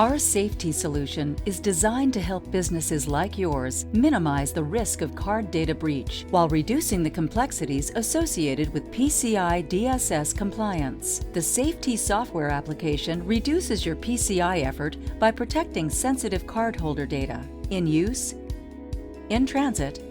Our safety solution is designed to help businesses like yours minimize the risk of card data breach while reducing the complexities associated with PCI DSS compliance. The safety software application reduces your PCI effort by protecting sensitive cardholder data in use, in transit,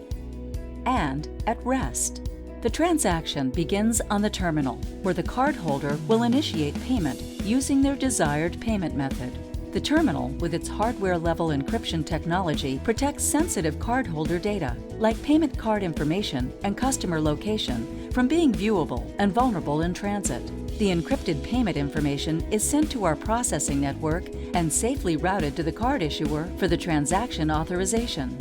and at rest. The transaction begins on the terminal, where the cardholder will initiate payment using their desired payment method. The terminal, with its hardware-level encryption technology, protects sensitive cardholder data, like payment card information and customer location, from being viewable and vulnerable in transit. The encrypted payment information is sent to our processing network and safely routed to the card issuer for the transaction authorization.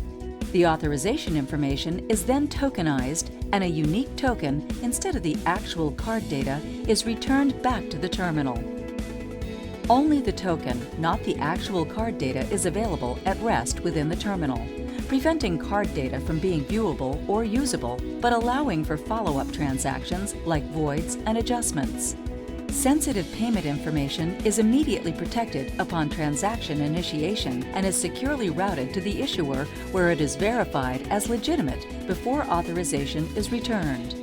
The authorization information is then tokenized, and a unique token, instead of the actual card data, is returned back to the terminal. Only the token, not the actual card data, is available at rest within the terminal, preventing card data from being viewable or usable, but allowing for follow-up transactions like voids and adjustments. Sensitive payment information is immediately protected upon transaction initiation and is securely routed to the issuer, where it is verified as legitimate before authorization is returned.